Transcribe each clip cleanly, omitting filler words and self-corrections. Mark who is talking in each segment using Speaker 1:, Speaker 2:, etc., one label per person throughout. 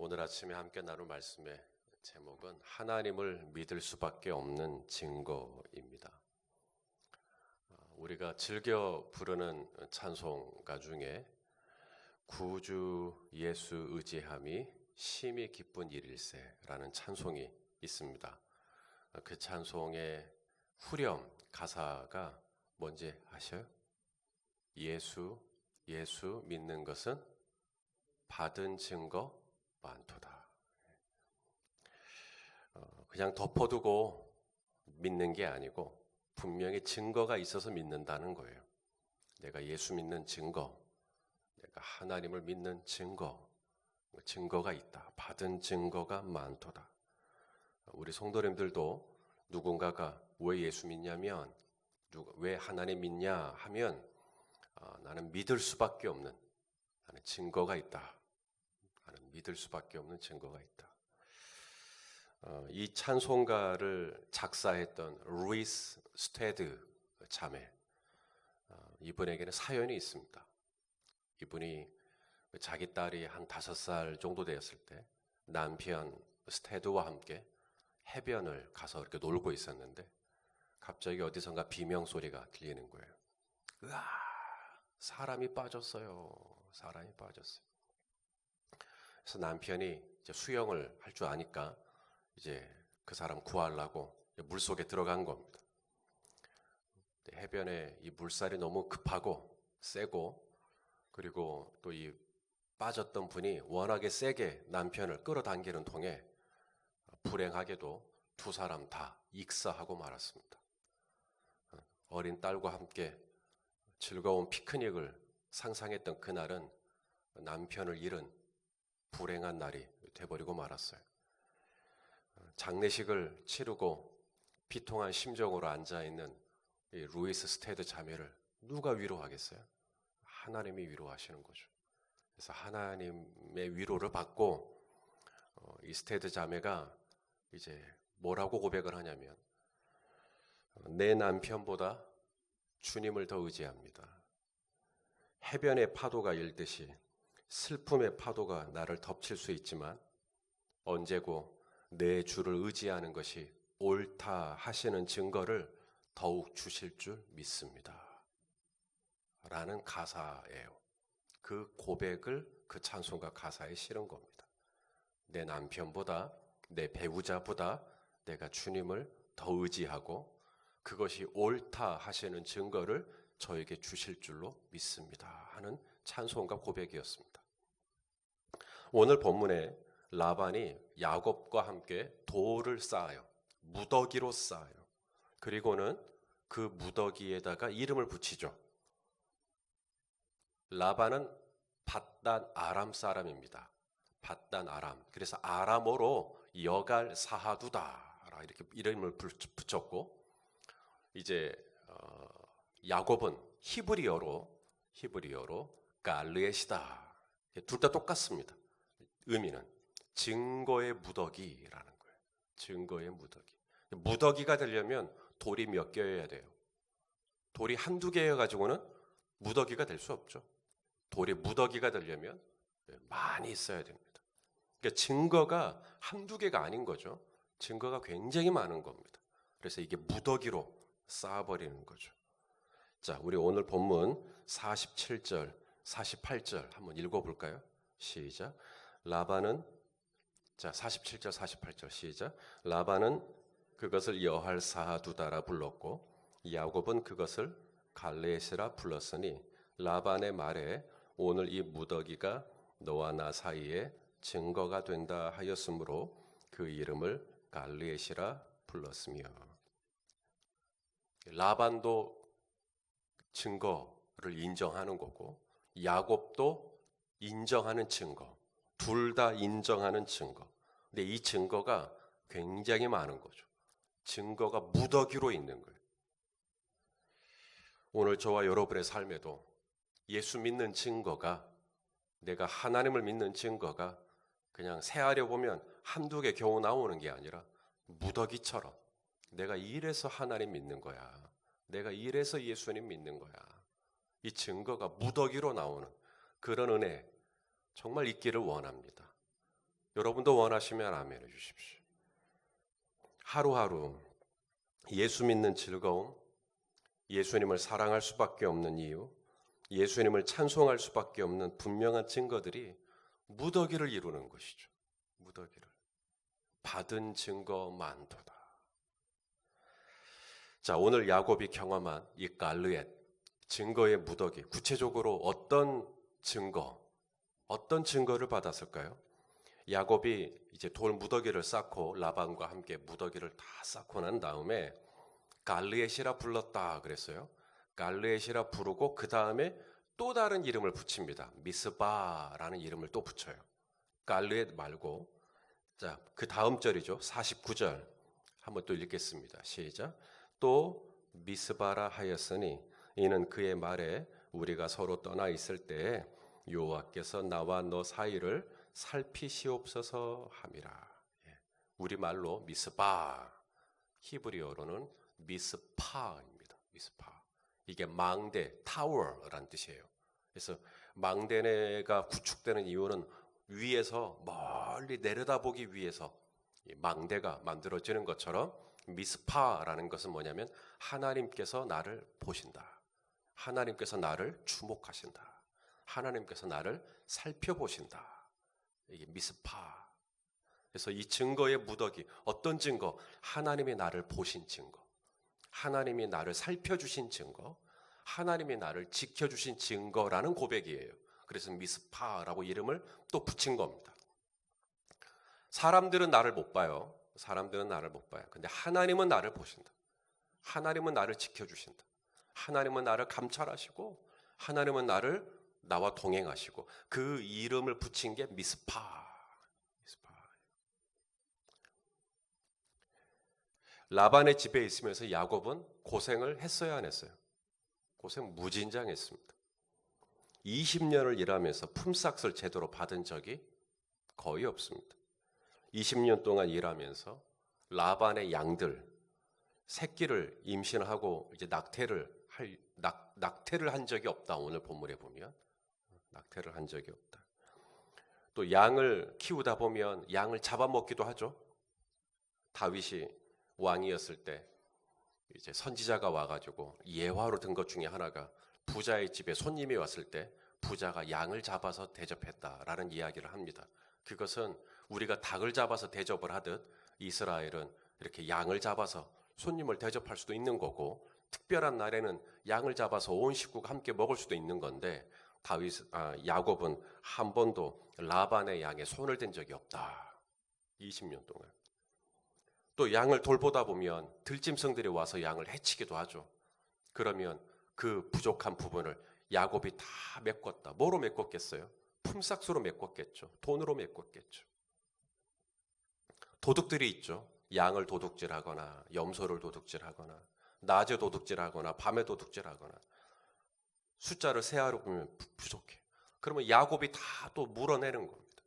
Speaker 1: 오늘 아침에 함께 나눌 말씀의 제목은 하나님을 믿을 수밖에 없는 증거입니다. 우리가 즐겨 부르는 찬송가 중에 구주 예수 의지함이 심히 기쁜 일일세라는 찬송이 있습니다. 그 찬송의 후렴 가사가 뭔지 아셔요? 예수 믿는 것은 받은 증거 많도다. 그냥 덮어두고 믿는 게 아니고 분명히 증거가 있어서 믿는다는 거예요. 내가 예수 믿는 증거, 내가 하나님을 믿는 증거가 있다. 받은 증거가 많도다. 우리 성도님들도 누군가가 왜 예수 믿냐면, 왜 하나님 믿냐 하면 나는 믿을 수밖에 없는, 나는 증거가 있다. 나는 믿을 수밖에 없는 증거가 있다. 이 찬송가를 작사했던 루이스 스테드 자매, 이분에게는 사연이 있습니다. 이분이 자기 딸이 한 5살 정도 되었을 때 남편 스테드와 함께 해변을 가서 이렇게 놀고 있었는데 갑자기 어디선가 비명 소리가 들리는 거예요. 으아! 사람이 빠졌어요. 사람이 빠졌어요. 그래서 남편이 이제 수영을 할 줄 아니까 이제 그 사람 구하려고 물속에 들어간 겁니다. 해변에 이 물살이 너무 급하고 세고, 그리고 또 이 빠졌던 분이 워낙에 세게 남편을 끌어당기는 통에 불행하게도 2사람 다 익사하고 말았습니다. 어린 딸과 함께 즐거운 피크닉을 상상했던 그날은 남편을 잃은 불행한 날이 돼버리고 말았어요. 장례식을 치르고 비통한 심정으로 앉아있는 이 루이스 스테드 자매를 누가 위로하겠어요? 하나님이 위로하시는 거죠. 그래서 하나님의 위로를 받고 이 스테드 자매가 이제 뭐라고 고백을 하냐면, 내 남편보다 주님을 더 의지합니다. 해변의 파도가 일듯이 슬픔의 파도가 나를 덮칠 수 있지만 언제고 내 주를 의지하는 것이 옳다 하시는 증거를 더욱 주실 줄 믿습니다. 라는 가사예요. 그 고백을 그 찬송가 가사에 실은 겁니다. 내 남편보다, 내 배우자보다 내가 주님을 더 의지하고 그것이 옳다 하시는 증거를 저에게 주실 줄로 믿습니다 하는 찬송가 고백이었습니다. 오늘 본문에 라반이 야곱과 함께 돌을 쌓아요. 무더기로 쌓아요. 그리고는 그 무더기에다가 이름을 붙이죠. 라반은 밧단 아람 사람입니다. 밧단 아람. 그래서 아람어로 여갈 사하두다 이렇게 이름을 붙였고, 이제 야곱은 히브리어로 갈르엣이다. 둘 다 똑같습니다. 의미는 증거의 무더기라는 거예요. 증거의 무더기. 무더기가 되려면 돌이 몇 개여야 돼요? 돌이 한두 개여가지고는 무더기가 될 수 없죠. 돌이 무더기가 되려면 많이 있어야 됩니다. 그러니까 증거가 한두 개가 아닌 거죠. 증거가 굉장히 많은 겁니다. 그래서 이게 무더기로 쌓아버리는 거죠. 자, 우리 오늘 본문 47절, 48절 한번 읽어볼까요? 시작. 라반은, 자, 47절, 48절 시작. 라반은 그것을 여할 사하두다라 불렀고 야곱은 그것을 갈레앗이라 불렀으니 라반의 말에 오늘 이 무더기가 너와 나 사이에 증거가 된다 하였으므로 그 이름을 갈레앗이라 불렀으며. 라반도 증거를 인정하는 거고 야곱도 인정하는 증거, 둘 다 인정하는 증거. 근데 이 증거가 굉장히 많은 거죠. 증거가 무더기로 있는 거예요. 오늘 저와 여러분의 삶에도 예수 믿는 증거가, 내가 하나님을 믿는 증거가 그냥 세하려 보면 한두 개 겨우 나오는 게 아니라 무더기처럼 내가 이래서 하나님 믿는 거야. 내가 이래서 예수님 믿는 거야. 이 증거가 무더기로 나오는 그런 은혜 정말 있기를 원합니다. 여러분도 원하시면 아멘 해주십시오. 하루하루 예수 믿는 즐거움, 예수님을 사랑할 수밖에 없는 이유, 예수님을 찬송할 수밖에 없는 분명한 증거들이 무더기를 이루는 것이죠. 무더기를. 받은 증거 많도다. 자, 오늘 야곱이 경험한 이 갈르엣, 증거의 무더기, 구체적으로 어떤 증거를 받았을까요? 야곱이 이제 돌 무더기를 쌓고 라반과 함께 무더기를 다 쌓고 난 다음에 갈르엣이라 불렀다 그랬어요. 갈르엣이라 부르고 그 다음에 또 다른 이름을 붙입니다. 미스바라는 이름을 또 붙여요. 갈르엣 말고. 자, 그 다음 절이죠. 49절 한번 또 읽겠습니다. 시작. 또 미스바라 하였으니 이는 그의 말에 우리가 서로 떠나 있을 때에 여호와께서 나와 너 사이를 살피시옵소서 함이라. 우리말로 미스바, 히브리어로는 미스파입니다. 미스파. 이게 망대, 타워라는 뜻이에요. 그래서 망대가 구축되는 이유는 위에서 멀리 내려다보기 위해서 망대가 만들어지는 것처럼 미스파라는 것은 뭐냐면 하나님께서 나를 보신다. 하나님께서 나를 주목하신다. 하나님께서 나를 살펴보신다. 이게 미스파. 그래서 이 증거의 무더기, 어떤 증거? 하나님이 나를 보신 증거, 하나님이 나를 살펴주신 증거, 하나님이 나를 지켜주신 증거라는 고백이에요. 그래서 미스파라고 이름을 또 붙인 겁니다. 사람들은 나를 못 봐요. 사람들은 나를 못 봐요. 근데 하나님은 나를 보신다. 하나님은 나를 지켜주신다. 하나님은 나를 감찰하시고 하나님은 나와 동행하시고 그 이름을 붙인 게 미스파. 라반의 집에 있으면서 야곱은 고생을 했어야 안 했어요? 고생 무진장했습니다. 20년을 일하면서 품삯을 제대로 받은 적이 거의 없습니다. 20년 동안 일하면서 라반의 양들 새끼를 임신하고 이제 낙태를 한 적이 없다. 오늘 본문에 보면 낙태를 한 적이 없다. 또 양을 키우다 보면 양을 잡아먹기도 하죠. 다윗이 왕이었을 때 이제 선지자가 와가지고 예화로 든 것 중에 하나가 부자의 집에 손님이 왔을 때 부자가 양을 잡아서 대접했다라는 이야기를 합니다. 그것은 우리가 닭을 잡아서 대접을 하듯 이스라엘은 이렇게 양을 잡아서 손님을 대접할 수도 있는 거고 특별한 날에는 양을 잡아서 온 식구가 함께 먹을 수도 있는 건데 야곱은 한 번도 라반의 양에 손을 댄 적이 없다. 20년 동안. 또 양을 돌보다 보면 들짐승들이 와서 양을 해치기도 하죠. 그러면 그 부족한 부분을 야곱이 다 메꿨다. 뭐로 메꿨겠어요? 품삯으로 메꿨겠죠. 돈으로 메꿨겠죠. 도둑들이 있죠. 양을 도둑질하거나 염소를 도둑질하거나 낮에 도둑질하거나 밤에 도둑질하거나 숫자를 세하러 보면 부족해. 그러면 야곱이 다 또 물어내는 겁니다.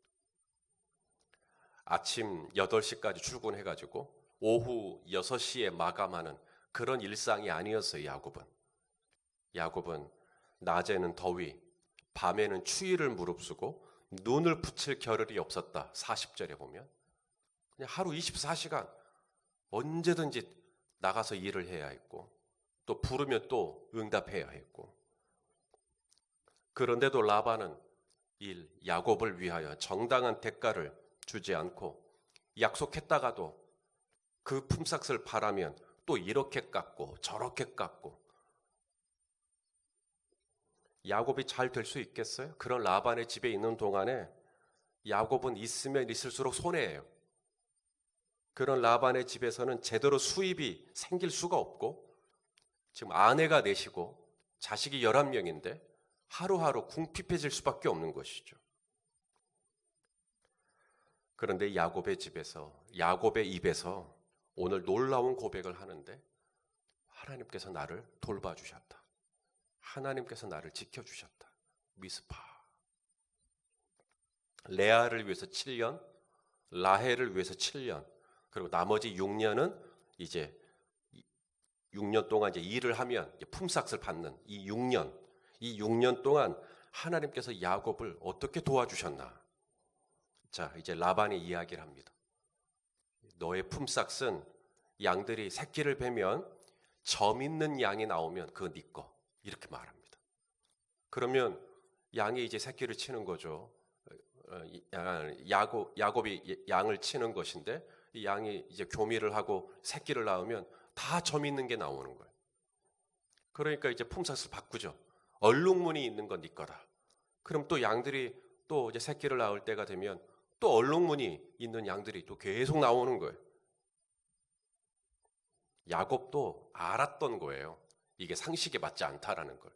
Speaker 1: 아침 8시까지 출근해가지고 오후 6시에 마감하는 그런 일상이 아니었어요. 야곱은 낮에는 더위, 밤에는 추위를 무릅쓰고 눈을 붙일 겨를이 없었다. 40절에 보면 그냥 하루 24시간 언제든지 나가서 일을 해야 했고 또 부르면 또 응답해야 했고 그런데도 라반은 야곱을 위하여 정당한 대가를 주지 않고 약속했다가도 그 품삯을 바라면 또 이렇게 깎고 저렇게 깎고 야곱이 잘 될 수 있겠어요? 그런 라반의 집에 있는 동안에 야곱은 있으면 있을수록 손해예요. 그런 라반의 집에서는 제대로 수입이 생길 수가 없고 지금 아내가 넷이고 자식이 11명인데 하루하루 궁핍해질 수밖에 없는 것이죠. 그런데 야곱의 입에서 오늘 놀라운 고백을 하는데 하나님께서 나를 돌봐주셨다. 하나님께서 나를 지켜주셨다. 미스파. 레아를 위해서 7년, 라헬을 위해서 7년, 그리고 나머지 6년은 이제 6년 동안 이제 일을 하면 품삯을 받는 이 6년 동안 하나님께서 야곱을 어떻게 도와주셨나? 자, 이제 라반이 이야기를 합니다. 너의 품삯은 양들이 새끼를 베면 점 있는 양이 나오면 그거 네 거. 이렇게 말합니다. 그러면 양이 이제 새끼를 치는 거죠. 야곱이 양을 치는 것인데 이 양이 이제 교미를 하고 새끼를 낳으면 다 점 있는 게 나오는 거예요. 그러니까 이제 품삯을 바꾸죠. 얼룩무늬 있는 건 네 거다. 그럼 또 양들이 또 이제 새끼를 낳을 때가 되면 또 얼룩무늬 있는 양들이 또 계속 나오는 거예요. 야곱도 알았던 거예요. 이게 상식에 맞지 않다라는 걸.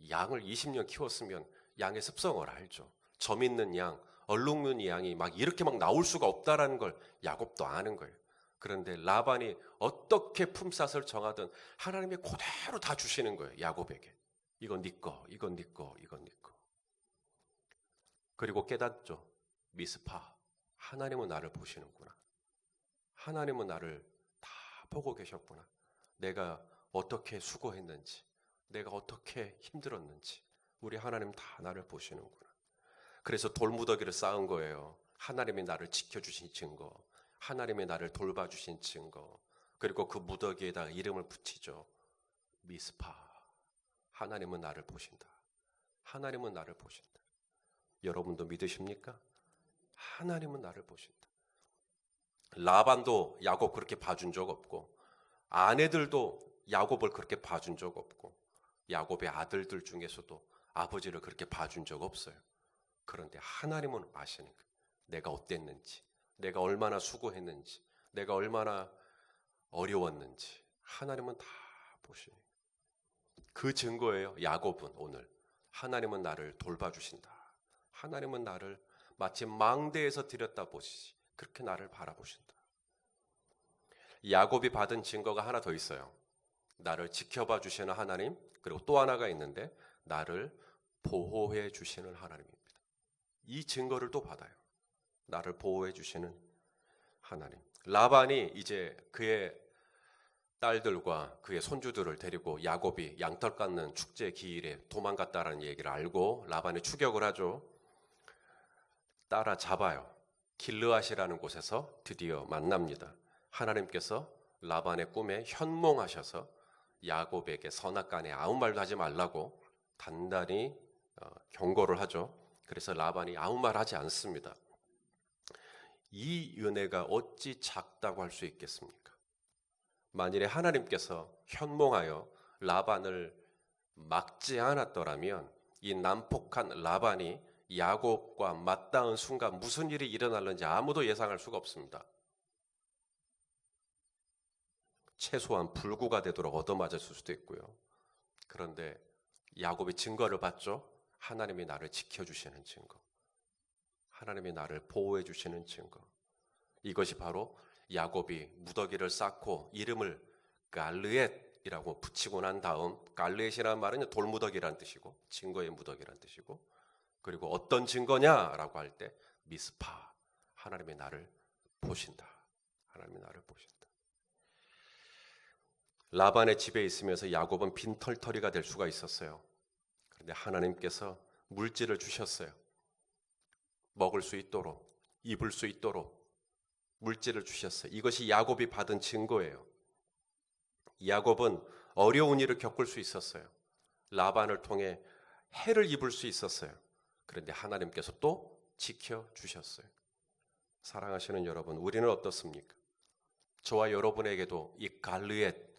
Speaker 1: 양을 20년 키웠으면 양의 습성을 알죠. 점 있는 양, 얼룩무늬 양이 막 이렇게 막 나올 수가 없다라는 걸 야곱도 아는 거예요. 그런데 라반이 어떻게 품삯을 정하든 하나님이 그대로 다 주시는 거예요. 야곱에게. 이건 네 거, 이건 네 거, 이건 네 거. 그리고 깨닫죠. 미스파. 하나님은 나를 보시는구나. 하나님은 나를 다 보고 계셨구나. 내가 어떻게 수고했는지, 내가 어떻게 힘들었는지 우리 하나님 다 나를 보시는구나. 그래서 돌무더기를 쌓은 거예요. 하나님이 나를 지켜주신 증거, 하나님이 나를 돌봐주신 증거. 그리고 그 무더기에다가 이름을 붙이죠. 미스파. 하나님은 나를 보신다. 하나님은 나를 보신다. 여러분도 믿으십니까? 하나님은 나를 보신다. 라반도 야곱 그렇게 봐준 적 없고, 아내들도 야곱을 그렇게 봐준 적 없고, 야곱의 아들들 중에서도 아버지를 그렇게 봐준 적 없어요. 그런데 하나님은 아시는 거예요. 내가 어땠는지, 내가 얼마나 수고했는지, 내가 얼마나 어려웠는지 하나님은 다 보시는 거예요. 그 증거예요. 야곱은 오늘 하나님은 나를 돌봐주신다. 하나님은 나를 마치 망대에서 들였다 보시지 그렇게 나를 바라보신다. 야곱이 받은 증거가 하나 더 있어요. 나를 지켜봐 주시는 하나님, 그리고 또 하나가 있는데 나를 보호해 주시는 하나님입니다. 이 증거를 또 받아요. 나를 보호해 주시는 하나님. 라반이 이제 그의 딸들과 그의 손주들을 데리고 야곱이 양털 깎는 축제 기일에 도망갔다라는 얘기를 알고 라반이 추격을 하죠. 따라잡아요. 길르앗이라는 곳에서 드디어 만납니다. 하나님께서 라반의 꿈에 현몽하셔서 야곱에게 선악간에 아무 말도 하지 말라고 단단히 경고를 하죠. 그래서 라반이 아무 말 하지 않습니다. 이 은혜가 어찌 작다고 할 수 있겠습니까? 만일에 하나님께서 현몽하여 라반을 막지 않았더라면 이 난폭한 라반이 야곱과 맞닿은 순간 무슨 일이 일어날는지 아무도 예상할 수가 없습니다. 최소한 불구가 되도록 얻어맞았을 수도 있고요. 그런데 야곱이 증거를 봤죠. 하나님이 나를 지켜주시는 증거, 하나님이 나를 보호해 주시는 증거. 이것이 바로 야곱이 무더기를 쌓고 이름을 갈르엣이라고 붙이고 난 다음, 갈르엣이라는 말은 돌무더기라는 뜻이고 증거의 무더기라는 뜻이고, 그리고 어떤 증거냐라고 할 때 미스파, 하나님이 나를 보신다. 하나님이 나를 보신다. 라반의 집에 있으면서 야곱은 빈털터리가 될 수가 있었어요. 그런데 하나님께서 물질을 주셨어요. 먹을 수 있도록, 입을 수 있도록 물질을 주셨어요. 이것이 야곱이 받은 증거예요. 야곱은 어려운 일을 겪을 수 있었어요. 라반을 통해 해를 입을 수 있었어요. 그런데 하나님께서 또 지켜주셨어요. 사랑하시는 여러분, 우리는 어떻습니까? 저와 여러분에게도 이 갈르엣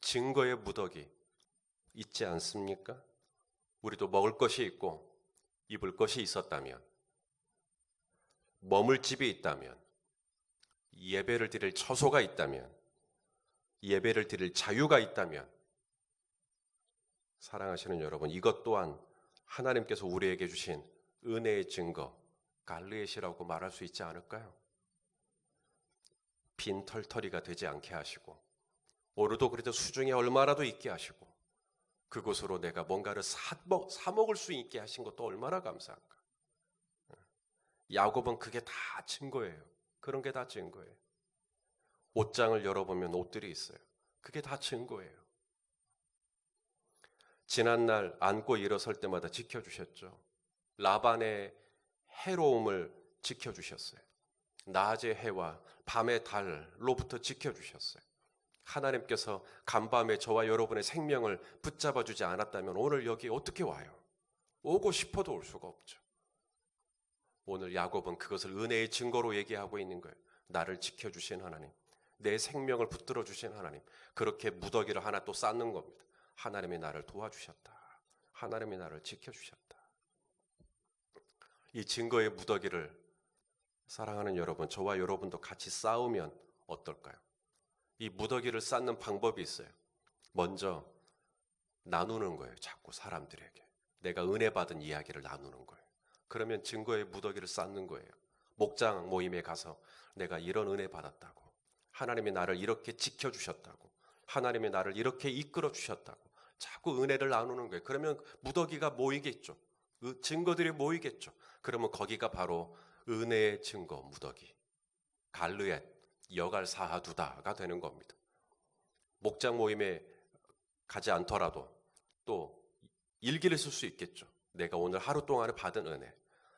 Speaker 1: 증거의 무더기 있지 않습니까? 우리도 먹을 것이 있고 입을 것이 있었다면, 머물 집이 있다면, 예배를 드릴 처소가 있다면, 예배를 드릴 자유가 있다면, 사랑하시는 여러분, 이것 또한 하나님께서 우리에게 주신 은혜의 증거, 갈르엣이라고 말할 수 있지 않을까요? 빈털터리가 되지 않게 하시고, 오늘도 그래도 수중에 얼마라도 있게 하시고, 그곳으로 내가 뭔가를 사 먹을 수 있게 하신 것도 얼마나 감사한가. 야곱은 그게 다 증거예요. 그런 게 다 증거예요. 옷장을 열어보면 옷들이 있어요. 그게 다 증거예요. 지난날 안고 일어설 때마다 지켜주셨죠. 라반의 해로움을 지켜주셨어요. 낮의 해와 밤의 달로부터 지켜주셨어요. 하나님께서 간밤에 저와 여러분의 생명을 붙잡아 주지 않았다면 오늘 여기 어떻게 와요? 오고 싶어도 올 수가 없죠. 오늘 야곱은 그것을 은혜의 증거로 얘기하고 있는 거예요. 나를 지켜주신 하나님, 내 생명을 붙들어 주신 하나님, 그렇게 무더기를 하나 또 쌓는 겁니다. 하나님이 나를 도와주셨다. 하나님이 나를 지켜주셨다. 이 증거의 무더기를 사랑하는 여러분, 저와 여러분도 같이 쌓으면 어떨까요? 이 무더기를 쌓는 방법이 있어요. 먼저 나누는 거예요. 자꾸 사람들에게. 내가 은혜 받은 이야기를 나누는 거예요. 그러면 증거의 무더기를 쌓는 거예요. 목장 모임에 가서 내가 이런 은혜 받았다고. 하나님이 나를 이렇게 지켜주셨다고. 하나님이 나를 이렇게 이끌어 주셨다고. 자꾸 은혜를 나누는 거예요. 그러면 무더기가 모이겠죠. 증거들이 모이겠죠. 그러면 거기가 바로 은혜의 증거 무더기. 갈르엣, 여갈 사하두다가 되는 겁니다. 목장 모임에 가지 않더라도 또 일기를 쓸 수 있겠죠. 내가 오늘 하루 동안에 받은 은혜.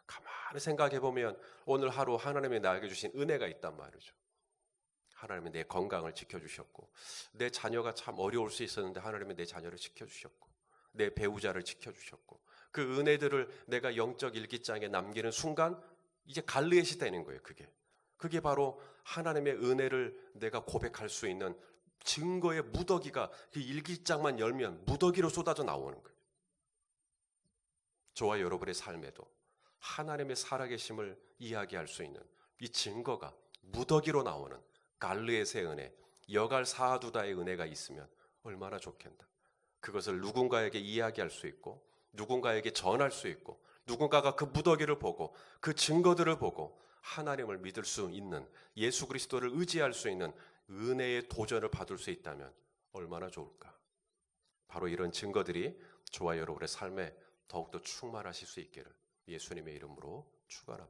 Speaker 1: 가만히 생각해 보면 오늘 하루 하나님이 나에게 주신 은혜가 있단 말이죠. 하나님이 내 건강을 지켜주셨고, 내 자녀가 참 어려울 수 있었는데 하나님이 내 자녀를 지켜주셨고, 내 배우자를 지켜주셨고, 그 은혜들을 내가 영적 일기장에 남기는 순간 이제 갈르엣이 되는 거예요. 그게 바로 하나님의 은혜를 내가 고백할 수 있는 증거의 무더기가 그 일기장만 열면 무더기로 쏟아져 나오는 거예요. 저와 여러분의 삶에도 하나님의 살아계심을 이야기할 수 있는 이 증거가 무더기로 나오는 갈르엣의 은혜, 여갈 사하두다의 은혜가 있으면 얼마나 좋겠나. 그것을 누군가에게 이야기할 수 있고 누군가에게 전할 수 있고 누군가가 그 무더기를 보고 그 증거들을 보고 하나님을 믿을 수 있는, 예수 그리스도를 의지할 수 있는 은혜의 도전을 받을 수 있다면 얼마나 좋을까. 바로 이런 증거들이 저와 여러분의 삶에 더욱더 충만하실 수 있기를 예수님의 이름으로 축원합니다.